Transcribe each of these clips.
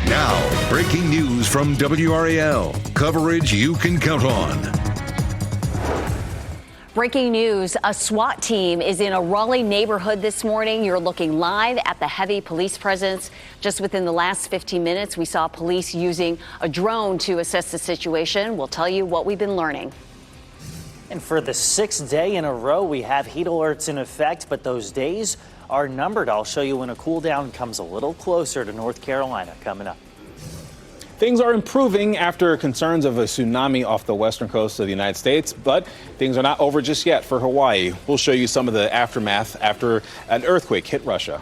Now, breaking news from WRAL. Coverage you can count on. Breaking news, a SWAT team is in a Raleigh neighborhood this morning. You're looking live at the heavy police presence. Just within the last 15 minutes, we saw police using a drone to assess the situation. We'll tell you what we've been learning. And for the sixth day in a row, we have heat alerts in effect, but those days are numbered. I'll show you when a cool down comes a little closer to North Carolina coming up. Things are improving after concerns of a tsunami off the western coast of the United States, but things are not over just yet for Hawaii. We'll show you some of the aftermath after an earthquake hit Russia.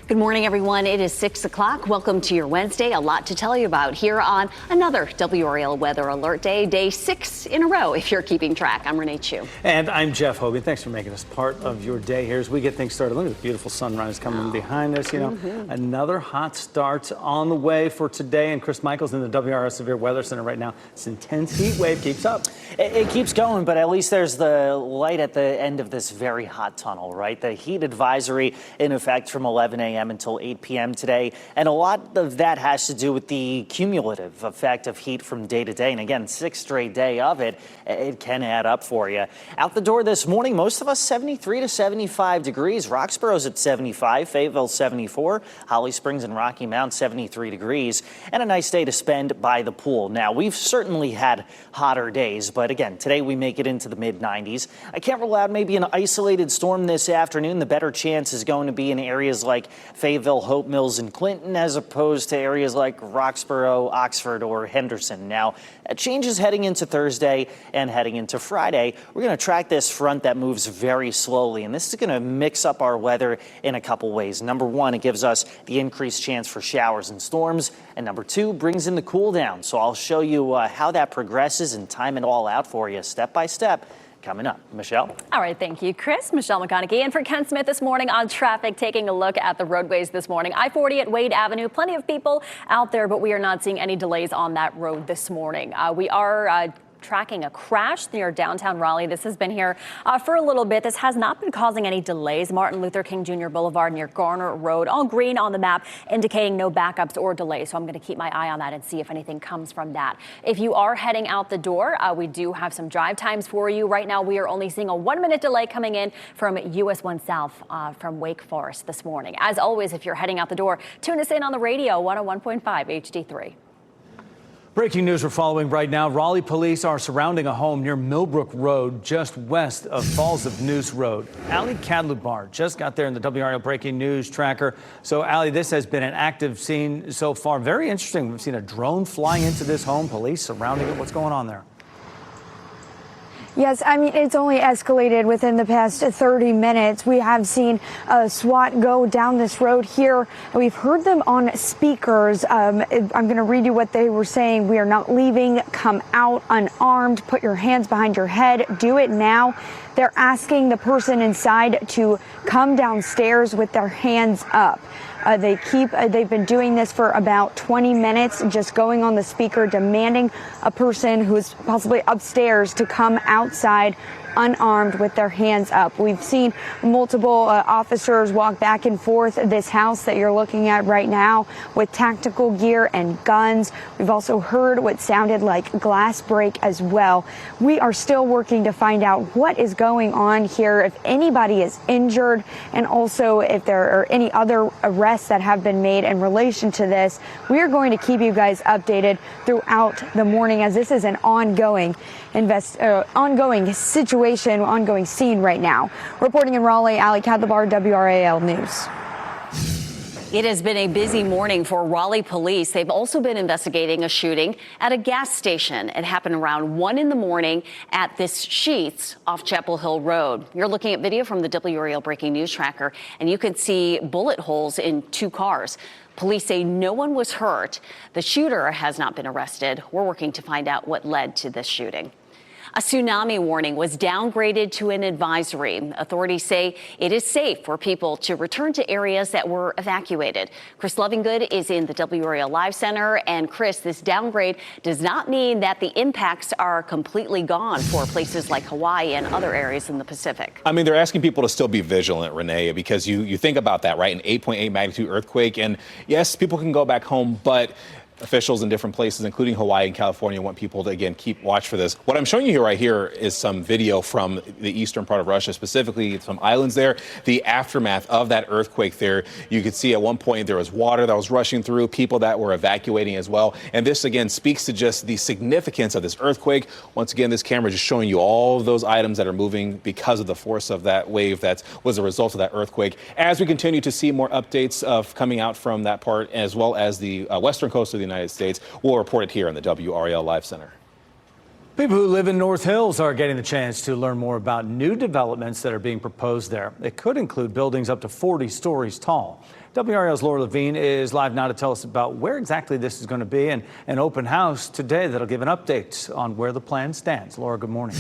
Good morning, everyone. It is 6 o'clock. Welcome to your Wednesday. A lot to tell you about here on another WRAL Weather Alert Day, day 6 in a row, if you're keeping track. I'm Renee Chu. And I'm Jeff Hogan. Thanks for making us part of your day here as we get things started. Look at the beautiful sunrise coming behind us. You know, another hot start on the way for today. And Chris Michael's in the WRAL Severe Weather Center right now. This intense heat wave keeps up. It keeps going, but at least there's the light at the end of this very hot tunnel, right? The heat advisory in effect from 11 a.m. until 8 p.m. today. And a lot of that has to do with the cumulative effect of heat from day to day. And again, 6th straight day of it, it can add up for you. Out the door this morning, most of us 73 to 75 degrees. Roxborough's at 75, Fayetteville 74, Holly Springs and Rocky Mount 73 degrees. And a nice day to spend by the pool. Now, we've certainly had hotter days, but again, today we make it into the mid 90s. I can't rule out maybe an isolated storm this afternoon. The better chance is going to be in areas like Fayetteville, Hope Mills, and Clinton, as opposed to areas like Roxborough, Oxford, or Henderson. Now, it changes heading into Thursday and heading into Friday. We're going to track this front that moves very slowly, and this is going to mix up our weather in a couple ways. Number one, it gives us the increased chance for showers and storms, and number two, brings in the cool down. So I'll show you how that progresses and time it all out for you step by step. Coming up, Michelle. All right, thank you, Chris. Michelle McConaughey. And for Ken Smith this morning on traffic, taking a look at the roadways this morning. I-40 at Wade Avenue, plenty of people out there, but we are not seeing any delays on that road this morning. We are tracking a crash near downtown Raleigh. This has been here for a little bit. This has not been causing any delays. Martin Luther King Jr. Boulevard near Garner Road, all green on the map, indicating no backups or delays. So I'm going to keep my eye on that and see if anything comes from that. If you are heading out the door, we do have some drive times for you. Right now, we are only seeing a 1-minute delay coming in from US 1 South from Wake Forest this morning. As always, if you're heading out the door, tune us in on the radio, 101.5 HD3. Breaking news we're following right now. Raleigh police are surrounding a home near Millbrook Road, just west of Falls of Noose Road. Ali Kadlubar just got there in the WRAL Breaking News tracker. So, Ali, this has been an active scene so far. Very interesting. We've seen a drone flying into this home, police surrounding it. What's going on there? Yes, I mean, it's only escalated within the past 30 minutes. We have seen SWAT go down this road here. We've heard them on speakers. I'm going to read you what they were saying. We are not leaving. Come out unarmed. Put your hands behind your head. Do it now. They're asking the person inside to come downstairs with their hands up. They've been doing this for about 20 minutes, just going on the speaker, demanding a person who's possibly upstairs to come outside unarmed with their hands up. We've seen multiple officers walk back and forth this house that you're looking at right now with tactical gear and guns. We've also heard what sounded like glass break as well. We are still working to find out what is going on here, if anybody is injured, and also if there are any other arrests that have been made in relation to this. We are going to keep you guys updated throughout the morning, as this is an ongoing situation, ongoing scene right now. Reporting in Raleigh, Ali Kadlubar, WRAL News. It has been a busy morning for Raleigh police. They've also been investigating a shooting at a gas station. It happened around 1 in the morning at this Sheetz off Chapel Hill Road. You're looking at video from the WRAL Breaking News Tracker, and you can see bullet holes in 2 cars. Police say no one was hurt. The shooter has not been arrested. We're working to find out what led to this shooting. A tsunami warning was downgraded to an advisory. Authorities say it is safe for people to return to areas that were evacuated. Chris Lovingood is in the WRAL Live Center. And Chris, this downgrade does not mean that the impacts are completely gone for places like Hawaii and other areas in the Pacific. I mean, they're asking people to still be vigilant, Renee, because you think about that, right? An 8.8 magnitude earthquake. And yes, people can go back home, but officials in different places, including Hawaii and California, want people to, again, keep watch for this. What I'm showing you right here is some video from the eastern part of Russia, specifically some islands there, the aftermath of that earthquake there. You could see at one point there was water that was rushing through, people that were evacuating as well. And this, again, speaks to just the significance of this earthquake. Once again, this camera just showing you all of those items that are moving because of the force of that wave that was a result of that earthquake. As we continue to see more updates of coming out from that part, as well as the western coast of the United States, we'll report it here in the WRAL Live Center. People who live in North Hills are getting the chance to learn more about new developments that are being proposed there. It could include buildings up to 40 stories tall. WRAL's Laura Levine is live now to tell us about where exactly this is going to be, and an open house today that'll give an update on where the plan stands. Laura, good morning.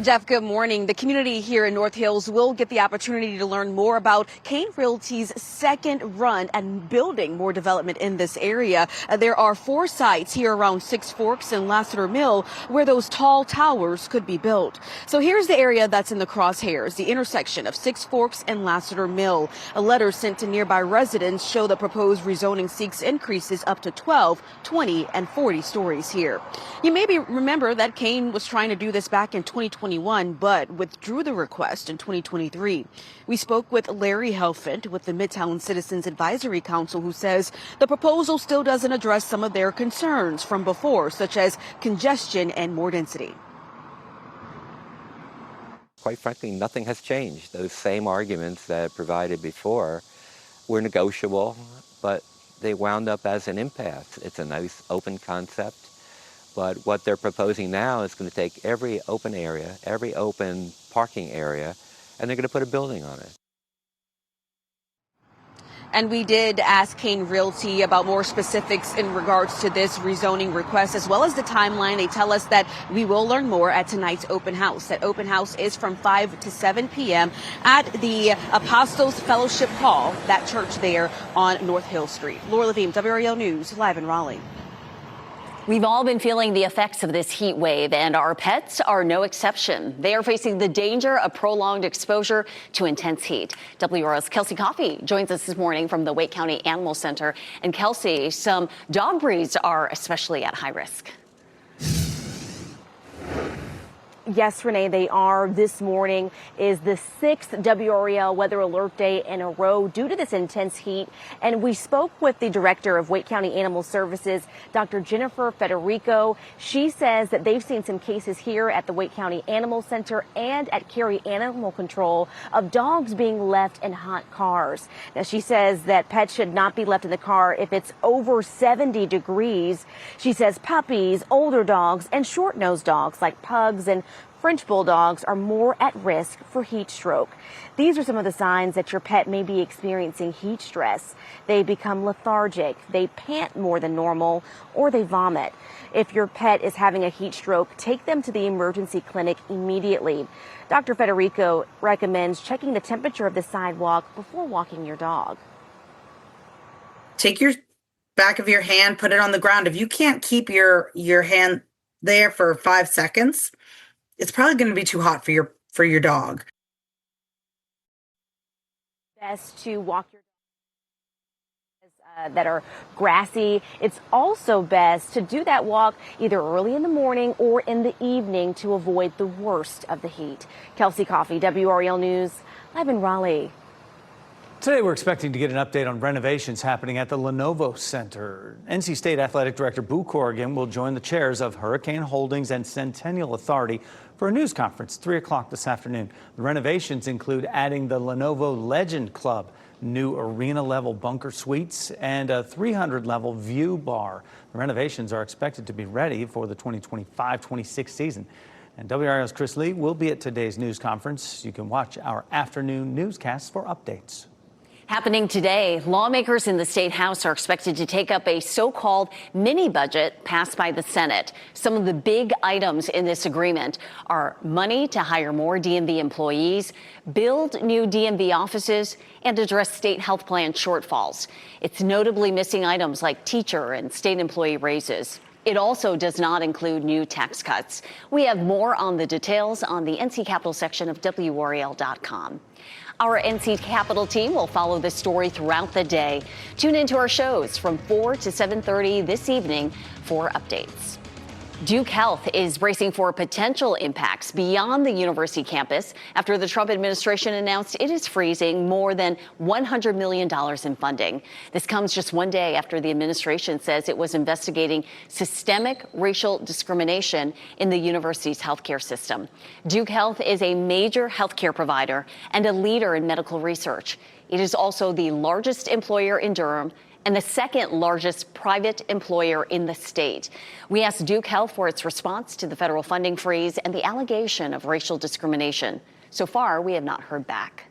Jeff, good morning. The community here in North Hills will get the opportunity to learn more about Kane Realty's second run and building more development in this area. There are 4 sites here around Six Forks and Lassiter Mill where those tall towers could be built. So here's the area that's in the crosshairs, the intersection of Six Forks and Lassiter Mill. A letter sent to nearby residents show the proposed rezoning seeks increases up to 12, 20, and 40 stories here. You maybe remember that Kane was trying to do this back in 2021, but withdrew the request in 2023. We spoke with Larry Helfand with the Midtown Citizens Advisory Council, who says the proposal still doesn't address some of their concerns from before, such as congestion and more density. Quite frankly, nothing has changed. Those same arguments that I provided before were negotiable, but they wound up as an impasse. It's a nice open concept. But what they're proposing now is going to take every open area, every open parking area, and they're going to put a building on it. And we did ask Kane Realty about more specifics in regards to this rezoning request, as well as the timeline. They tell us that we will learn more at tonight's open house. That open house is from 5 to 7 p.m. at the Apostles Fellowship Hall, that church there on North Hill Street. Laura Levine, WRAL News, live in Raleigh. We've all been feeling the effects of this heat wave, and our pets are no exception. They are facing the danger of prolonged exposure to intense heat. WRAL's Kelsey Coffey joins us this morning from the Wake County Animal Center. And Kelsey, some dog breeds are especially at high risk. Yes, Renee, they are. This morning is the 6th WRAL weather alert day in a row due to this intense heat. And we spoke with the director of Wake County Animal Services, Dr. Jennifer Federico. She says that they've seen some cases here at the Wake County Animal Center and at Cary Animal Control of dogs being left in hot cars. Now, she says that pets should not be left in the car if it's over 70 degrees. She says puppies, older dogs, and short-nosed dogs like pugs and French bulldogs are more at risk for heat stroke. These are some of the signs that your pet may be experiencing heat stress. They become lethargic, they pant more than normal, or they vomit. If your pet is having a heat stroke, take them to the emergency clinic immediately. Dr. Federico recommends checking the temperature of the sidewalk before walking your dog. Take your back of your hand, put it on the ground. If you can't keep your hand there for 5 seconds, it's probably going to be too hot for your dog. Best to walk your dogs that are grassy. It's also best to do that walk either early in the morning or in the evening to avoid the worst of the heat. Kelsey Coffey, WRAL News, live in Raleigh. Today, we're expecting to get an update on renovations happening at the Lenovo Center. NC State Athletic Director Boo Corrigan will join the chairs of Hurricane Holdings and Centennial Authority for a news conference 3 o'clock this afternoon. The renovations include adding the Lenovo Legend Club, new arena-level bunker suites, and a 300-level view bar. The renovations are expected to be ready for the 2025-26 season. And WRAL's Chris Lee will be at today's news conference. You can watch our afternoon newscasts for updates. Happening today, lawmakers in the state house are expected to take up a so-called mini budget passed by the Senate. Some of the big items in this agreement are money to hire more DMV employees, build new DMV offices, and address state health plan shortfalls. It's notably missing items like teacher and state employee raises. It also does not include new tax cuts. We have more on the details on the NC Capitol section of WRAL.com. Our NC Capitol team will follow this story throughout the day. Tune into our shows from 4 to 7:30 this evening for updates. Duke Health is bracing for potential impacts beyond the university campus after the Trump administration announced it is freezing more than $100 million in funding. This comes just one day after the administration says it was investigating systemic racial discrimination in the university's healthcare system. Duke Health is a major healthcare provider and a leader in medical research. It is also the largest employer in Durham and the second largest private employer in the state. We asked Duke Health for its response to the federal funding freeze and the allegation of racial discrimination. So far, we have not heard back.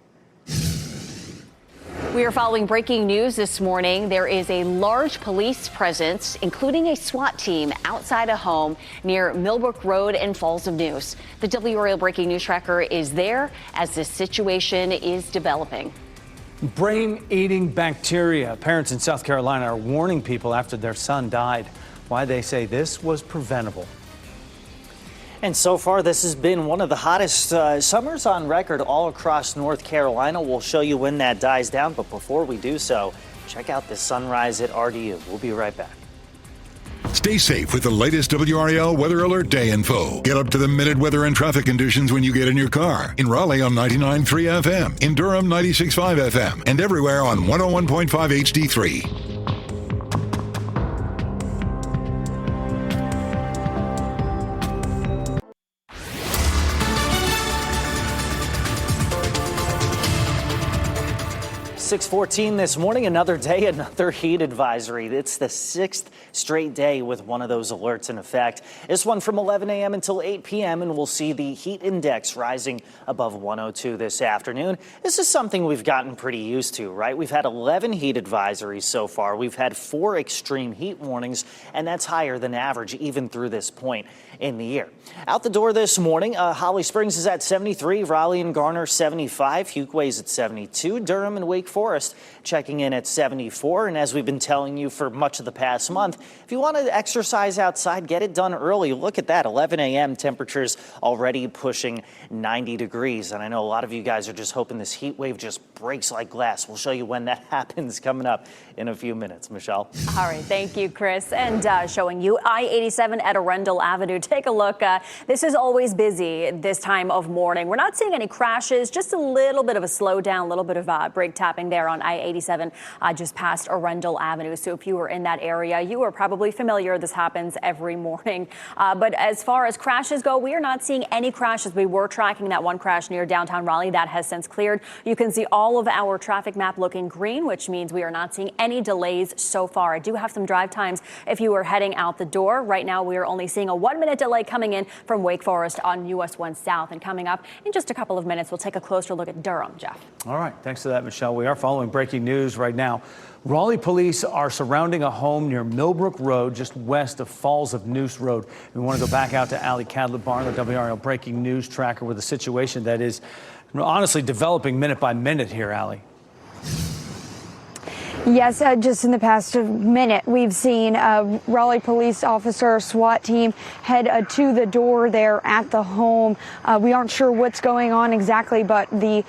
We are following breaking news this morning. There is a large police presence, including a SWAT team, outside a home near Millbrook Road and Falls of Neuse. The WRAL Breaking News Tracker is there as this situation is developing. Brain-eating bacteria. Parents in South Carolina are warning people after their son died. Why they say this was preventable. And so far, this has been one of the hottest summers on record all across North Carolina. We'll show you when that dies down. But before we do so, check out this sunrise at RDU. We'll be right back. Stay safe with the latest WRAL Weather Alert Day info. Get up to the minute weather and traffic conditions when you get in your car. In Raleigh on 99.3 FM, in Durham 96.5 FM, and everywhere on 101.5 HD3. 6:14 this morning, another day, another heat advisory. It's the sixth straight day with one of those alerts in effect. This one from 11 a.m. until 8 p.m. and we'll see the heat index rising above 102 this afternoon. This is something we've gotten pretty used to, right? We've had 11 heat advisories so far. We've had 4 extreme heat warnings, and that's higher than average even through this point in the year. Out the door this morning, Holly Springs is at 73, Raleigh and Garner 75, Fuquay's at 72, Durham and Wake Forest checking in at 74. And as we've been telling you for much of the past month, if you want to exercise outside, get it done early. Look at that, 11 a.m. temperatures already pushing 90 degrees. And I know a lot of you guys are just hoping this heat wave just breaks like glass. We'll show you when that happens coming up in a few minutes. Michelle. All right. Thank you, Chris. And showing you I-87 at Arundel Avenue. Take a look. This is always busy this time of morning. We're not seeing any crashes, just a little bit of a slowdown, a little bit of brake tapping there on I-87 just past Arundel Avenue. So if you were in that area, you are probably familiar. This happens every morning. But as far as crashes go, we are not seeing any crashes. We were tracking that one crash near downtown Raleigh. That has since cleared. You can see all of our traffic map looking green, which means we are not seeing any delays so far. I do have some drive times if you are heading out the door. Right now, we are only seeing a 1-minute delay coming in from Wake Forest on US 1 South. And coming up in just a couple of minutes, we'll take a closer look at Durham, Jeff. All right. Thanks for that, Michelle. We are following breaking news right now. Raleigh police are surrounding a home near Millbrook Road, just west of Falls of Neuse Road. We want to go back out to Allie Cadlebar, the WRAL breaking news tracker, with a situation that is honestly developing minute by minute here, Allie. Yes, just in the past minute, we've seen a Raleigh police officer, SWAT team, head to the door there at the home. We aren't sure what's going on exactly, but the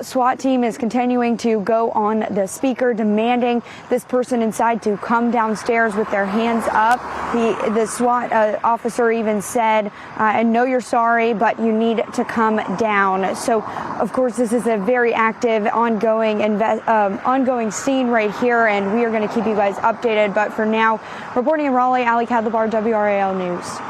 SWAT team is continuing to go on the speaker, demanding this person inside to come downstairs with their hands up. The SWAT officer even said, I know you're sorry, but you need to come down. So, of course, this is a very active, ongoing scene right here, and we are going to keep you guys updated. But for now, reporting in Raleigh, Allie Cadlebar, WRAL News.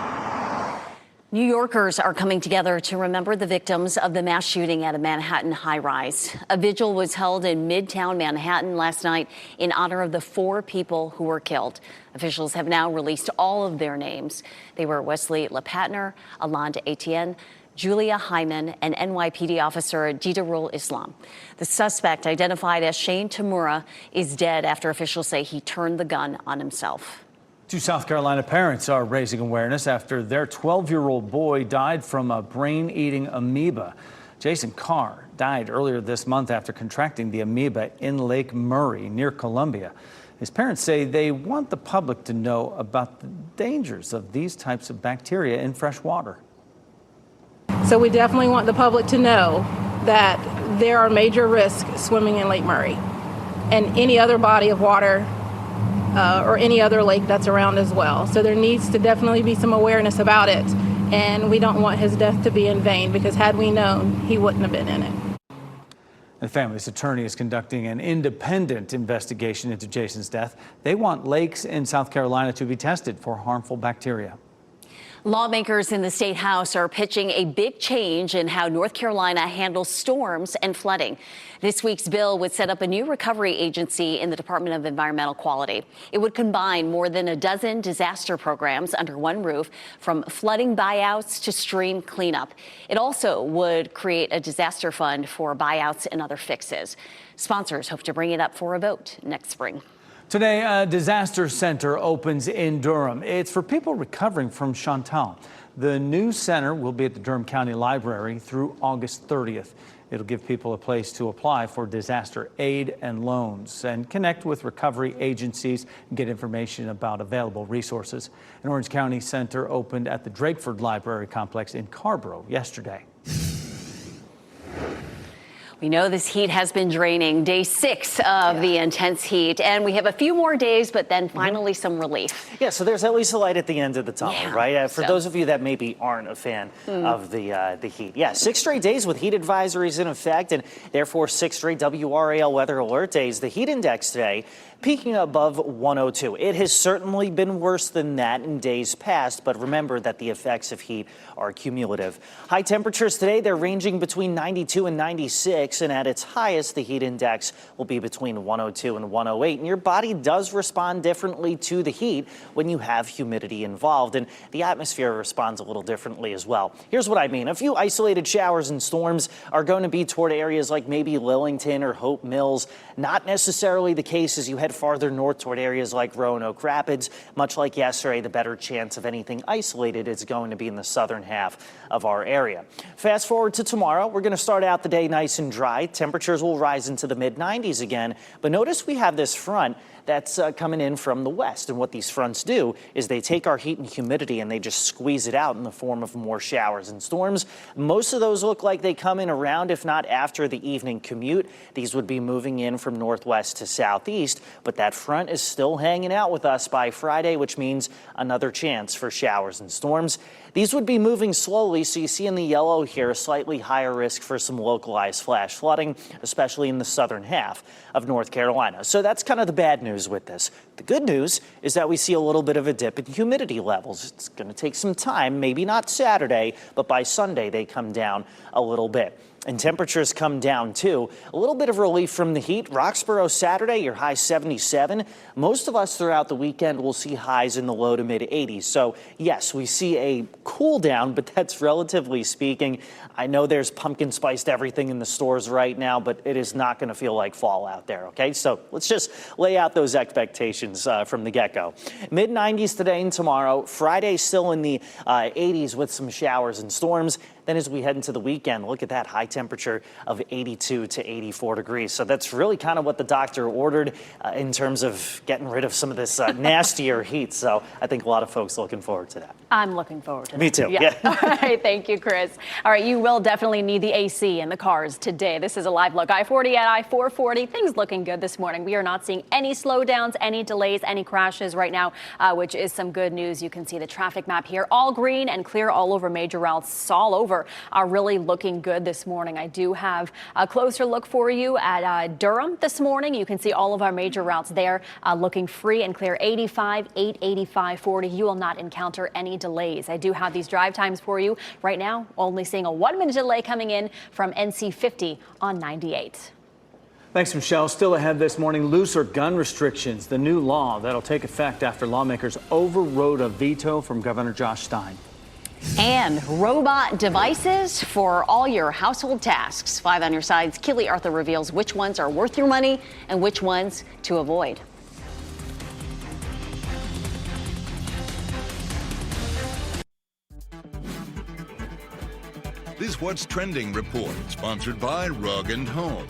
New Yorkers are coming together to remember the victims of the mass shooting at a Manhattan high-rise. A vigil was held in Midtown Manhattan last night in honor of the 4 people who were killed. Officials have now released all of their names. They were Wesley LePatner, Alonda Etienne, Julia Hyman, and NYPD officer Didarul Islam. The suspect, identified as Shane Tamura, is dead after officials say he turned the gun on himself. 2 South Carolina parents are raising awareness after their 12-year-old boy died from a brain-eating amoeba. Jason Carr died earlier this month after contracting the amoeba in Lake Murray near Columbia. His parents say they want the public to know about the dangers of these types of bacteria in fresh water. So we definitely want the public to know that there are major risks swimming in Lake Murray and any other body of water or any other lake that's around as well. So there needs to definitely be some awareness about it. And we don't want his death to be in vain, because had we known, he wouldn't have been in it. The family's attorney is conducting an independent investigation into Jason's death. They want lakes in South Carolina to be tested for harmful bacteria. Lawmakers in the state house are pitching a big change in how North Carolina handles storms and flooding. This week's bill would set up a new recovery agency in the Department of Environmental Quality. It would combine more than a dozen disaster programs under one roof, from flooding buyouts to stream cleanup. It also would create a disaster fund for buyouts and other fixes. Sponsors hope to bring it up for a vote next spring. Today, a disaster center opens in Durham. It's for people recovering from Chantal. The new center will be at the Durham County Library through August 30th. It'll give people a place to apply for disaster aid and loans and connect with recovery agencies and get information about available resources. An Orange County Center opened at the Drakeford Library Complex in Carborough yesterday. We know this heat has been draining. Day 6 of the intense heat, and we have a few more days, but then finally some relief. Yeah, so there's at least a light at the end of the tunnel, right? For those of you that maybe aren't a fan of the heat. Yeah, 6 straight days with heat advisories in effect, and therefore 6 straight WRAL weather alert days. The heat index today peaking above 102. It has certainly been worse than that in days past, but remember that the effects of heat are cumulative. High temperatures today, they're ranging between 92 and 96, and at its highest, the heat index will be between 102 and 108. And your body does respond differently to the heat when you have humidity involved, and the atmosphere responds a little differently as well. Here's what I mean. A few isolated showers and storms are going to be toward areas like maybe Lillington or Hope Mills. Not necessarily the case as you head farther north toward areas like Roanoke Rapids. Much like yesterday, the better chance of anything isolated is going to be in the southern half of our area. Fast forward to tomorrow, we're going to start out the day nice and dry. Temperatures will rise into the mid-90s again, but notice we have this front that's coming in from the west. And what these fronts do is they take our heat and humidity and they just squeeze it out in the form of more showers and storms. Most of those look like they come in around, if not after, the evening commute. These would be moving in from northwest to southeast, but that front is still hanging out with us by Friday, which means another chance for showers and storms. These would be moving slowly, so you see in the yellow here a slightly higher risk for some localized flash flooding, especially in the southern half of North Carolina. So that's kind of the bad news with this. The good news is that we see a little bit of a dip in humidity levels. It's going to take some time, maybe not Saturday, but by Sunday they come down a little bit. And temperatures come down, too. A little bit of relief from the heat. Roxborough Saturday, your high 77. Most of us throughout the weekend will see highs in the low to mid 80s. So, yes, we see a cool down, but that's relatively speaking. I know there's pumpkin spiced everything in the stores right now, but it is not going to feel like fall out there, okay? So let's just lay out those expectations from the get-go. Mid 90s today and tomorrow. Friday still in the 80s with some showers and storms. Then as we head into the weekend, look at that high temperature of 82 to 84 degrees. So that's really kind of what the doctor ordered in terms of getting rid of some of this nastier heat. So I think a lot of folks are looking forward to that. I'm looking forward to that. Me too. Yeah. All right. Thank you, Chris. All right. You will definitely need the AC in the cars today. This is a live look. I-40 at I-440. Things looking good this morning. We are not seeing any slowdowns, any delays, any crashes right now, which is some good news. You can see the traffic map here. All green and clear all over major routes, all over. Are really looking good this morning. I do have a closer look for you at Durham this morning. You can see all of our major routes there looking free and clear. 85, 885, 40. You will not encounter any delays. I do have these drive times for you right now. Only seeing a 1-minute delay coming in from NC 50 on 98. Thanks, Michelle. Still ahead this morning, looser gun restrictions, the new law that'll take effect after lawmakers overrode a veto from Governor Josh Stein. And robot devices for all your household tasks. 5 on your sides. Keely Arthur reveals which ones are worth your money and which ones to avoid. This What's Trending report, sponsored by Rug & Home.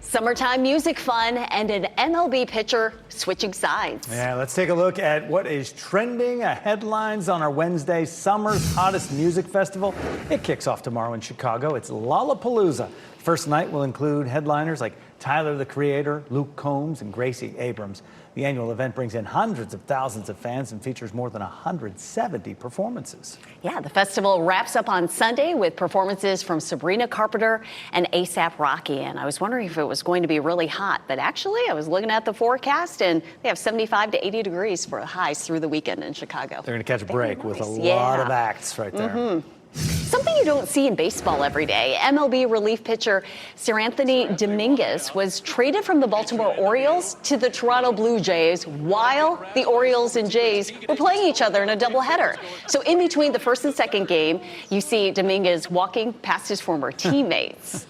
Summertime music fun and an MLB pitcher switching sides. Yeah, let's take a look at what is trending headlines on our Wednesday Summer's Hottest Music Festival. It kicks off tomorrow in Chicago. It's Lollapalooza. First night will include headliners like Tyler, the Creator, Luke Combs, and Gracie Abrams. The annual event brings in hundreds of thousands of fans and features more than 170 performances. Yeah, the festival wraps up on Sunday with performances from Sabrina Carpenter and A$AP Rocky. And I was wondering if it was going to be really hot, but actually I was looking at the forecast and they have 75 to 80 degrees for highs through the weekend in Chicago. They're going to catch a break with a Yeah. lot of acts right there. Something you don't see in baseball every day. MLB relief pitcher Seranthony Dominguez was traded from the Baltimore Orioles to the Toronto Blue Jays while the Orioles and Jays were playing each other in a doubleheader. So in between the first and second game, you see Dominguez walking past his former teammates.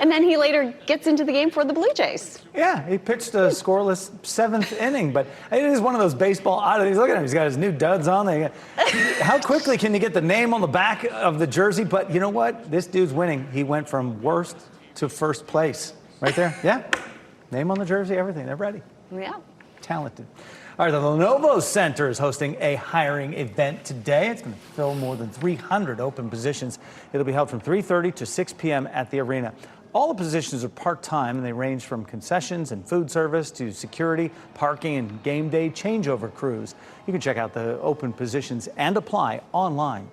And then he later gets into the game for the Blue Jays. Yeah, he pitched a scoreless 7th inning, but it is one of those baseball oddities. Look at him, he's got his new duds on. How quickly can you get the name on the back of the jersey? But you know what? This dude's winning. He went from worst to first place. Right there, yeah. Name on the jersey, everything. They're ready. Yeah. Talented. All right, the Lenovo Center is hosting a hiring event today. It's going to fill more than 300 open positions. It'll be held from 3:30 to 6 p.m. at the arena. All the positions are part-time, and they range from concessions and food service to security, parking, and game day changeover crews. You can check out the open positions and apply online.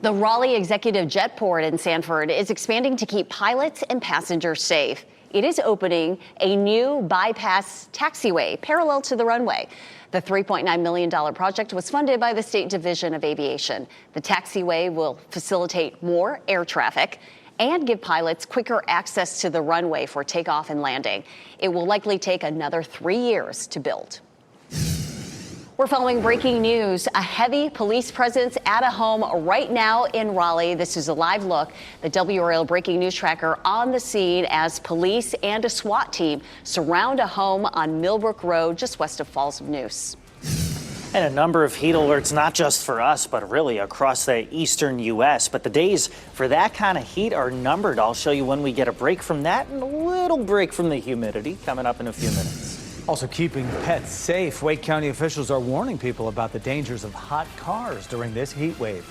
The Raleigh Executive Jetport in Sanford is expanding to keep pilots and passengers safe. It is opening a new bypass taxiway parallel to the runway. The $3.9 million project was funded by the State Division of Aviation. The taxiway will facilitate more air traffic and give pilots quicker access to the runway for takeoff and landing. It will likely take another 3 years to build. We're following breaking news. A heavy police presence at a home right now in Raleigh. This is a live look. The WRAL breaking news tracker on the scene as police and a SWAT team surround a home on Millbrook Road just west of Falls of Neuse. And a number of heat alerts, not just for us, but really across the eastern U.S. But the days for that kind of heat are numbered. I'll show you when we get a break from that and a little break from the humidity coming up in a few minutes. Also keeping pets safe. Wake County officials are warning people about the dangers of hot cars during this heat wave.